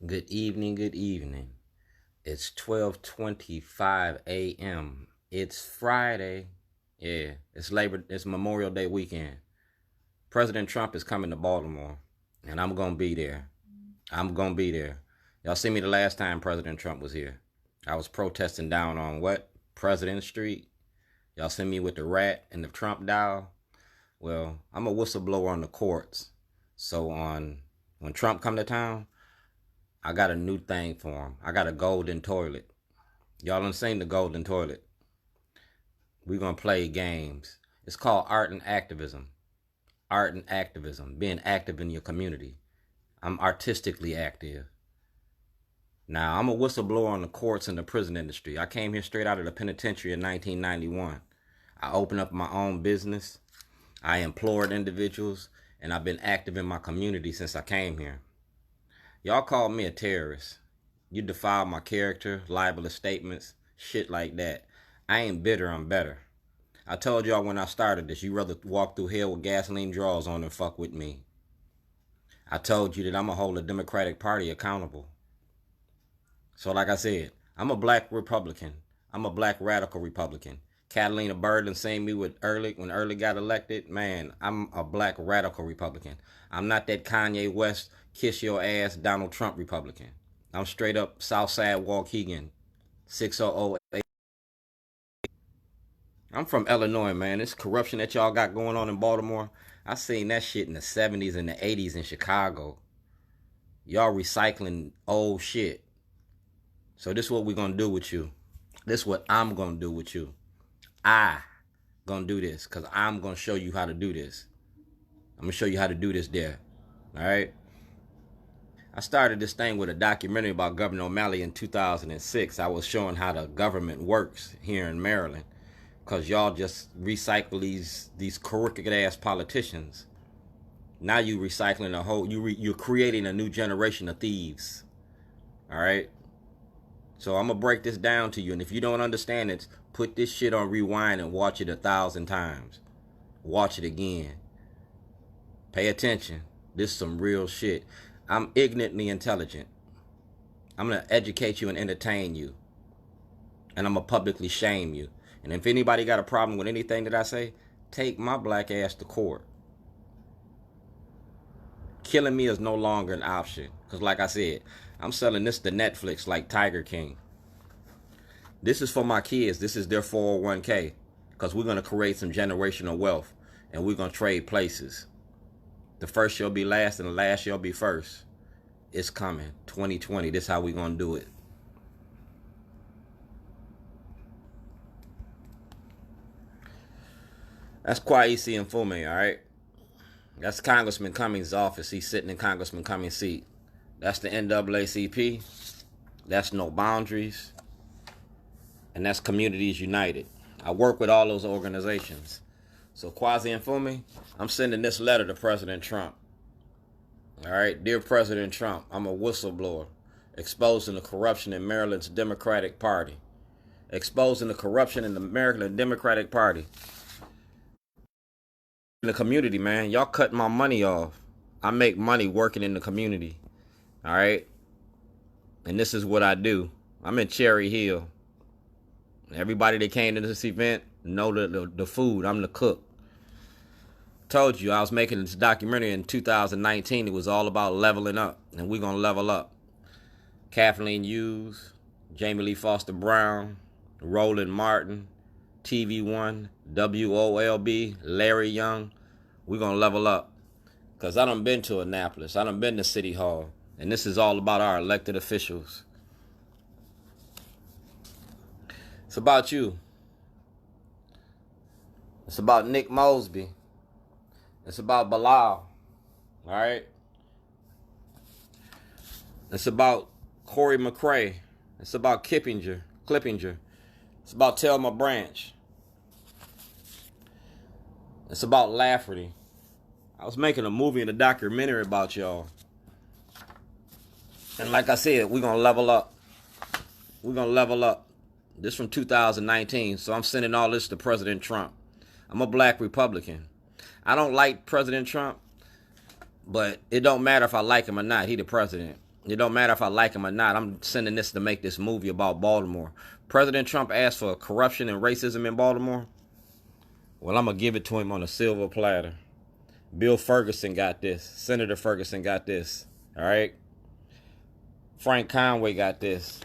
Good evening, good evening. It's 12:25 a.m. It's Friday. Yeah, it's Memorial Day weekend. President Trump is coming to Baltimore, and I'm going to be there. I'm going to be there. Y'all see me the last time President Trump was here. I was protesting down on what? President Street. Y'all see me with the rat and the Trump dial. Well, I'm a whistleblower on the courts. So when Trump come to town, I got a new thing for him. I got a golden toilet. Y'all done seen the golden toilet. We're going to play games. It's called art and activism. Art and activism. Being active in your community. I'm artistically active. Now, I'm a whistleblower on the courts and the prison industry. I came here straight out of the penitentiary in 1991. I opened up my own business. I employed individuals. And I've been active in my community since I came here. Y'all called me a terrorist. You defiled my character, libelous statements, shit like that. I ain't bitter, I'm better. I told y'all when I started this, you'd rather walk through hell with gasoline drawers on than fuck with me. I told you that I'm going to hold the Democratic Party accountable. So like I said, I'm a black Republican. I'm a black radical Republican. Catalina Birdland seen me with Early when Early got elected. Man, I'm a black radical Republican. I'm not that Kanye West kiss your ass Donald Trump Republican. I'm straight up Southside Waukegan, 6008. I'm from Illinois, man. This corruption that y'all got going on in Baltimore, I seen that shit in the 70s and the 80s in Chicago. Y'all recycling old shit. So this is what we're going to do with you. This is what I'm going to do with you. I going to do this because I'm going to show you how to do this. I'm going to show you how to do this there. All right? I started this thing with a documentary about Gov.O'Malley in 2006. I was showing how the government works here in Maryland. Because y'all just recycle these crooked ass politicians. Now you recycling a whole, you're creating a new generation of thieves. All right? So I'm going to break this down to you. And if you don't understand it, put this shit on rewind and watch it 1,000 times. Watch it again. Pay attention. This is some real shit. I'm ignorantly intelligent. I'm going to educate you and entertain you. And I'm going to publicly shame you. And if anybody got a problem with anything that I say, take my black ass to court. Killing me is no longer an option. Because like I said, I'm selling this to Netflix like Tiger King. This is for my kids. This is their 401k. Because we're going to create some generational wealth. And we're going to trade places. The first shall be last and the last shall be first. It's coming. 2020. This is how we're going to do it. That's Kwesi and Fume, all right? That's Congressman Cummings' office. He's sitting in Congressman Cummings' seat. That's the NAACP. That's No Boundaries. And that's Communities United. I work with all those organizations. So Kwesi and Fume, I'm sending this letter to President Trump. All right, dear President Trump, I'm a whistleblower exposing the corruption in Maryland's Democratic Party. Exposing the corruption in the Maryland Democratic Party. In the community, man, y'all cut my money off. I make money working in the community. All right? And this is what I do. I'm in Cherry Hill. Everybody that came to this event know the food. I'm the cook. Told you I was making this documentary in 2019. It was all about leveling up, and we're going to level up. Kathleen Hughes, Jamie Lee Foster Brown, Roland Martin, TV1, WOLB, Larry Young. We're going to level up. Because I done been to Annapolis. I done been to City Hall. And this is all about our elected officials. It's about you. It's about Nick Mosby. It's about Bilal. Alright? It's about Corey McCrae. It's about Clippinger. It's about Thelma Branch. It's about Lafferty. I was making a movie and a documentary about y'all. And like I said, we're going to level up. We're going to level up. This from 2019, so I'm sending all this to President Trump. I'm a black Republican. I don't like President Trump, but it don't matter if I like him or not. He the president. It don't matter if I like him or not. I'm sending this to make this movie about Baltimore. President Trump asked for corruption and racism in Baltimore. Well, I'm going to give it to him on a silver platter. Bill Ferguson got this. Senator Ferguson got this. All right? Frank Conway got this.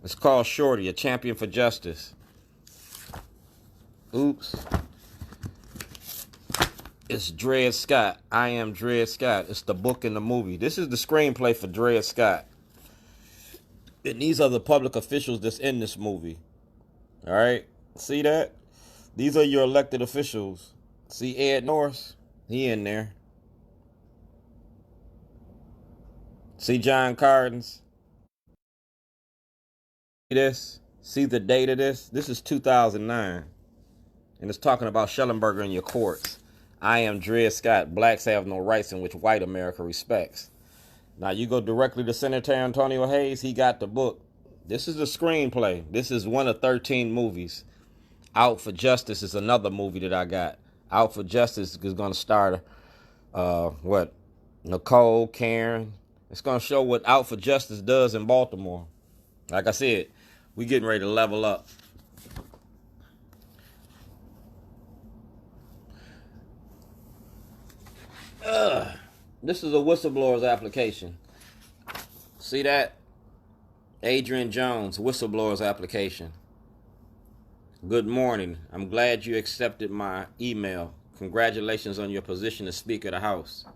It's called Shorty, a champion for justice. Oops. It's Dred Scott. I Am Dred Scott. It's the book and the movie. This is the screenplay for Dred Scott. And these are the public officials that's in this movie. All right? See that? These are your elected officials. See Ed Norris? He in there. See John Cardins? See this? See the date of this? This is 2009. And it's talking about Shellenberger in your courts. I am Dred Scott. Blacks have no rights in which white America respects. Now you go directly to Senator Antonio Hayes. He got the book. This is the screenplay. This is one of 13 movies. Out for Justice is another movie that I got. Out for Justice is going to star, Nicole, Karen. It's going to show what Out for Justice does in Baltimore. Like I said, we getting ready to level up. This is a whistleblower's application. See that? Adrian Jones, whistleblower's application. Good morning. I'm glad you accepted my email. Congratulations on your position as Speaker of the House.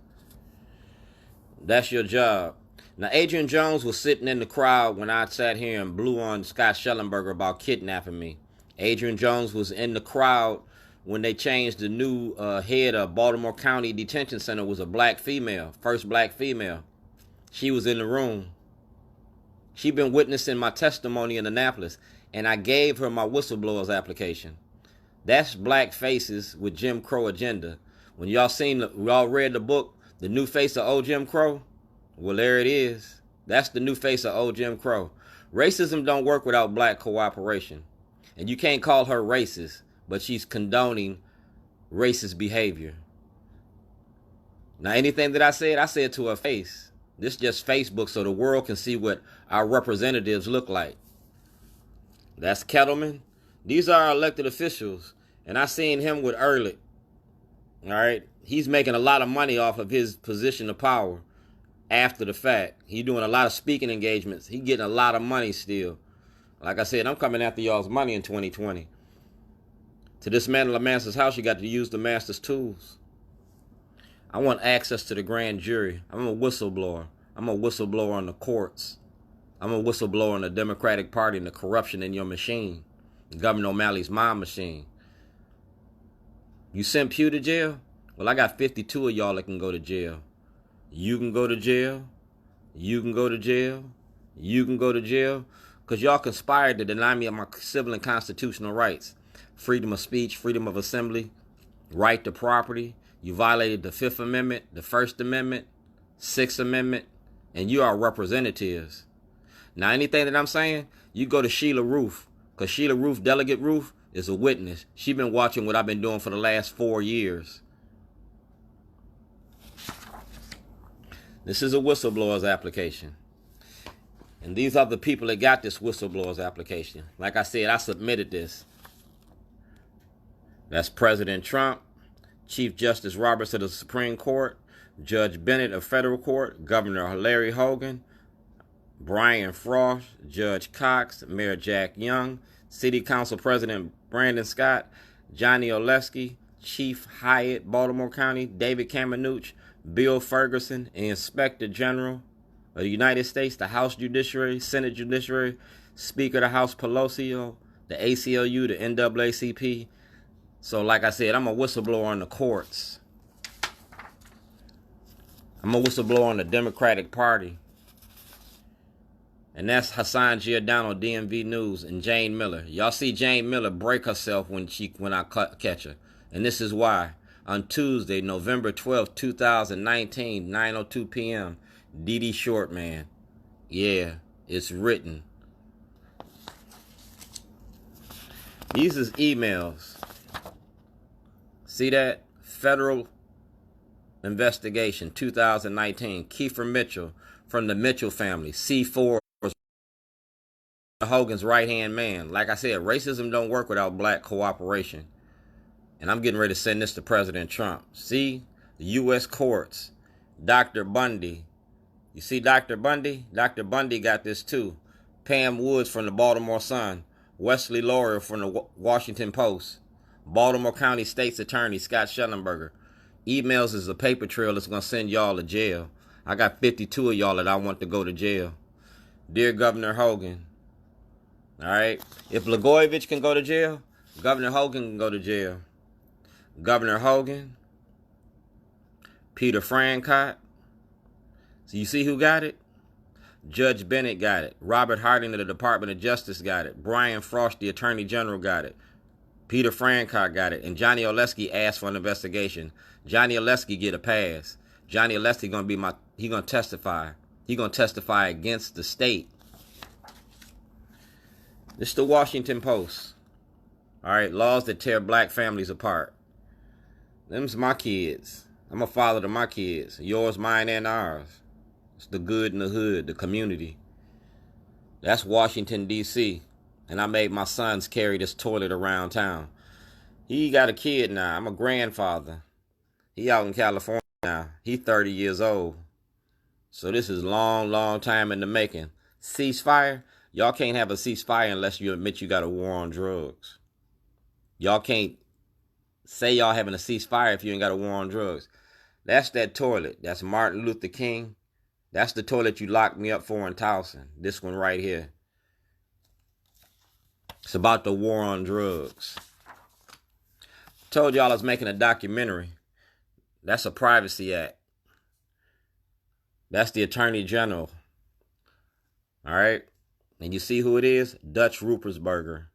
That's your job. Now, Adrian Jones was sitting in the crowd when I sat here and blew on Scott Shellenberger about kidnapping me. Adrian Jones was in the crowd when they changed the new head of Baltimore County Detention Center. Was a black female, first black female. She was in the room. She been witnessing my testimony in Annapolis, and I gave her my whistleblower's application. That's black faces with Jim Crow agenda. When y'all read the book, The New Face of Old Jim Crow? Well, there it is. That's the new face of old Jim Crow. Racism don't work without black cooperation. And you can't call her racist, but she's condoning racist behavior. Now, anything that I said to her face. This is just Facebook so the world can see what our representatives look like. That's Kettleman. These are our elected officials. And I seen him with Ehrlich. All right? He's making a lot of money off of his position of power after the fact. He's doing a lot of speaking engagements. He's getting a lot of money still. Like I said, I'm coming after y'all's money in 2020. To dismantle a master's house, you got to use the master's tools. I want access to the grand jury. I'm a whistleblower. I'm a whistleblower on the courts. I'm a whistleblower on the Democratic Party and the corruption in your machine. Governor O'Malley's mom machine. You sent Pew to jail? Well, I got 52 of y'all that can go to jail. You can go to jail. You can go to jail. You can go to jail. Because y'all conspired to deny me of my civil and constitutional rights. Freedom of speech, freedom of assembly, right to property. You violated the 5th Amendment, the 1st Amendment, 6th Amendment, and you are representatives. Now, anything that I'm saying, you go to Sheila Roof, because Sheila Roof, Delegate Roof, is a witness. She's been watching what I've been doing for the last 4 years. This is a whistleblower's application. And these are the people that got this whistleblower's application. Like I said, I submitted this. That's President Trump, Chief Justice Roberts of the Supreme Court, Judge Bennett of Federal Court, Governor Larry Hogan, Brian Frost, Judge Cox, Mayor Jack Young, City Council President Brandon Scott, Johnny Oleski, Chief Hyatt, Baltimore County, David Kamenetz, Bill Ferguson, and Inspector General of the United States, the House Judiciary, Senate Judiciary, Speaker of the House Pelosi, the ACLU, the NAACP. So like I said, I'm a whistleblower on the courts. I'm a whistleblower on the Democratic Party. And that's Hassan Giordano, DMV News, and Jane Miller. Y'all see Jane Miller break herself when I catch her. And this is why. On Tuesday, November 12th, 2019, 9:02 p.m., D.D. Shortman. Yeah, it's written. These is emails. See that? Federal investigation, 2019. Kiefer Mitchell from the Mitchell family. C4 was Hogan's right-hand man. Like I said, racism don't work without black cooperation. And I'm getting ready to send this to President Trump. See, the U.S. courts, Dr. Bundy. You see Dr. Bundy? Dr. Bundy got this too. Pam Woods from the Baltimore Sun. Wesley Laurier from the Washington Post. Baltimore County States Attorney Scott Shellenberger. Emails is a paper trail that's going to send y'all to jail. I got 52 of y'all that I want to go to jail. Dear Governor Hogan. All right. If Blagojevich can go to jail, Governor Hogan can go to jail. Governor Hogan. Peter Francott. So you see who got it? Judge Bennett got it. Robert Hardin of the Department of Justice got it. Brian Frost, the Attorney General, got it. Peter Francott got it. And Johnny Oleski asked for an investigation. Johnny Oleski get a pass. Johnny Oleski he gonna testify. He gonna testify against the state. This is the Washington Post. All right, laws that tear black families apart. Them's my kids. I'm a father to my kids. Yours, mine, and ours. It's the good in the hood, the community. That's Washington, D.C. And I made my sons carry this toilet around town. He got a kid now. I'm a grandfather. He out in California now. He 30 years old. So this is long, long time in the making. Ceasefire? Y'all can't have a ceasefire unless you admit you got a war on drugs. Y'all can't say y'all having a ceasefire if you ain't got a war on drugs. That's that toilet. That's Martin Luther King. That's the toilet you locked me up for in Towson. This one right here. It's about the war on drugs. Told y'all I was making a documentary. That's a Privacy Act. That's the Attorney General. All right? And you see who it is? Dutch Rupersberger,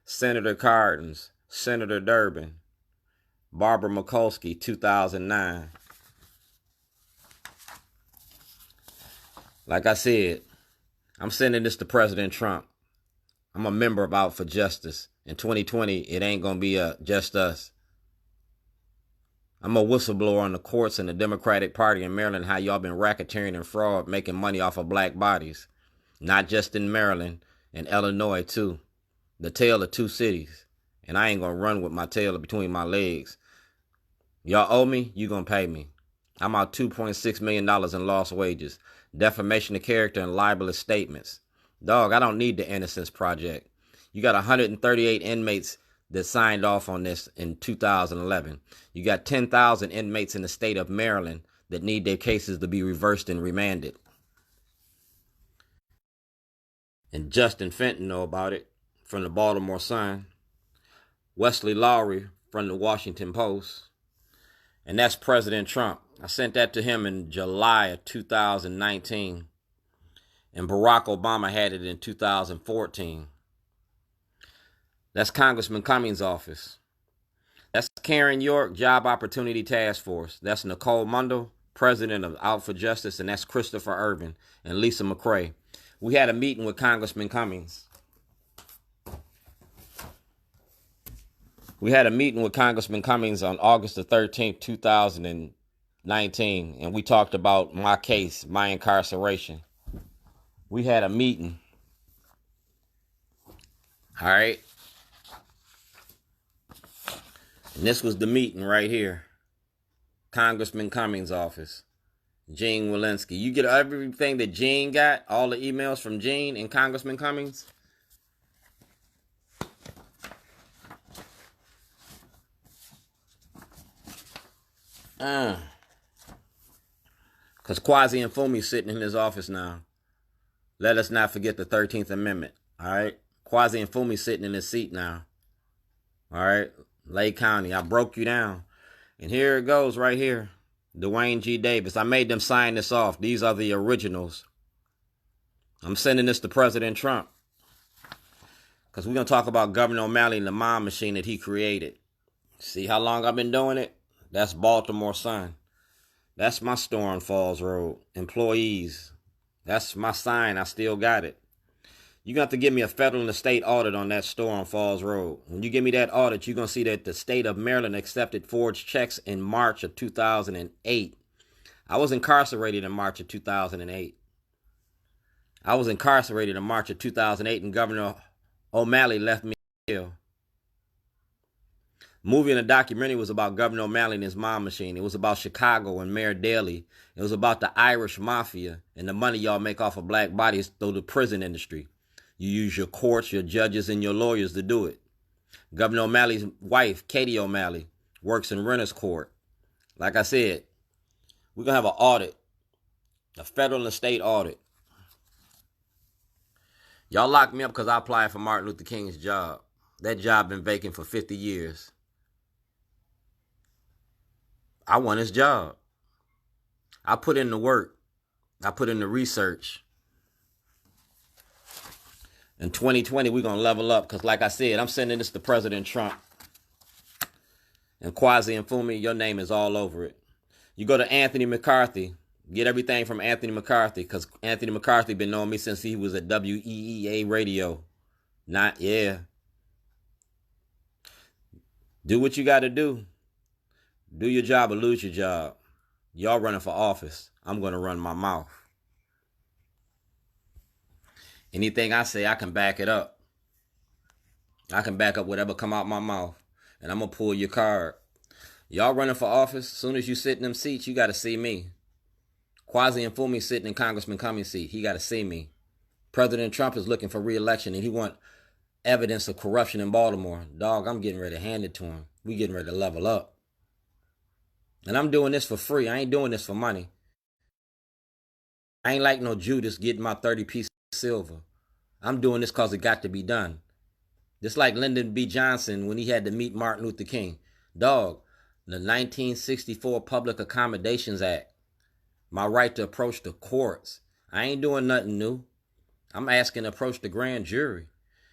Senator Cardins, Senator Durbin, Barbara Mikulski, 2009. Like I said, I'm sending this to President Trump. I'm a member of Out for Justice. In 2020, it ain't going to be just us. I'm a whistleblower on the courts and the Democratic Party in Maryland, how y'all been racketeering and fraud, making money off of black bodies. Not just in Maryland, in Illinois too. The tale of two cities. And I ain't going to run with my tail between my legs. Y'all owe me, you going to pay me. I'm out $2.6 million in lost wages, defamation of character, and libelous statements. Dog, I don't need the Innocence Project. You got 138 inmates that signed off on this in 2011. You got 10,000 inmates in the state of Maryland that need their cases to be reversed and remanded. And Justin Fenton know about it from the Baltimore Sun. Wesley Laurier from the Washington Post. And that's President Trump. I sent that to him in July of 2019. And Barack Obama had it in 2014. That's Congressman Cummings' office. That's Karen York, Job Opportunity Task Force. That's Nicole Mundell, president of Out for Justice. And that's Christopher Irvin and Lisa McCrae. We had a meeting with Congressman Cummings. We had a meeting with Congressman Cummings on August the 13th, 2019. And we talked about my case, my incarceration. We had a meeting. All right. And this was the meeting right here. Congressman Cummings' office. Gene Walensky. You get everything that Gene got? All the emails from Gene and Congressman Cummings? Because Kwasi and Fumi's sitting in his office now. Let us not forget the 13th Amendment. All right? Kwasi and Fumi sitting in his seat now. All right? Lake County. I broke you down. And here it goes right here. Dwayne G. Davis. I made them sign this off. These are the originals. I'm sending this to President Trump. Because we're going to talk about Governor O'Malley and the mob machine that he created. See how long I've been doing it? That's Baltimore Sun. That's my Storm Falls Road. Employees. That's my sign. I still got it. You're going to have to give me a federal and a state audit on that store on Falls Road. When you give me that audit, you're going to see that the state of Maryland accepted forged checks in March of 2008. I was incarcerated in March of 2008. I was incarcerated in March of 2008, and Governor O'Malley left me ill. Movie and a documentary was about Governor O'Malley and his mom machine. It was about Chicago and Mayor Daley. It was about the Irish mafia and the money y'all make off of black bodies through the prison industry. You use your courts, your judges, and your lawyers to do it. Governor O'Malley's wife, Katie O'Malley, works in Renter's Court. Like I said, we're going to have an audit, a federal and a state audit. Y'all locked me up because I applied for Martin Luther King's job. That job been vacant for 50 years. I want his job. I put in the work. I put in the research. In 2020, we're going to level up because, like I said, I'm sending this to President Trump. And Kwasi and Fumi, your name is all over it. You go to Anthony McCarthy, get everything from Anthony McCarthy, because Anthony McCarthy been knowing me since he was at WEEA radio. Do what you got to do. Do your job or lose your job. Y'all running for office. I'm going to run my mouth. Anything I say, I can back it up. I can back up whatever come out my mouth. And I'm going to pull your card. Y'all running for office, as soon as you sit in them seats, you got to see me. Kwasi and Fumi sitting in Congressman Cummings' seat. He got to see me. President Trump is looking for re-election, and he want evidence of corruption in Baltimore. Dog, I'm getting ready to hand it to him. We getting ready to level up. And I'm doing this for free. I ain't doing this for money. I ain't like no Judas getting my 30 pieces of silver. I'm doing this because it got to be done. Just like Lyndon B. Johnson when he had to meet Martin Luther King. Dog, the 1964 Public Accommodations Act. My right to approach the courts. I ain't doing nothing new. I'm asking to approach the grand jury.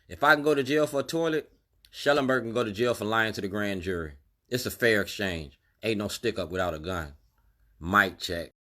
If I can go to jail for a toilet, Shellenberger can go to jail for lying to the grand jury. It's a fair exchange. Ain't no stick up without a gun. Mic check.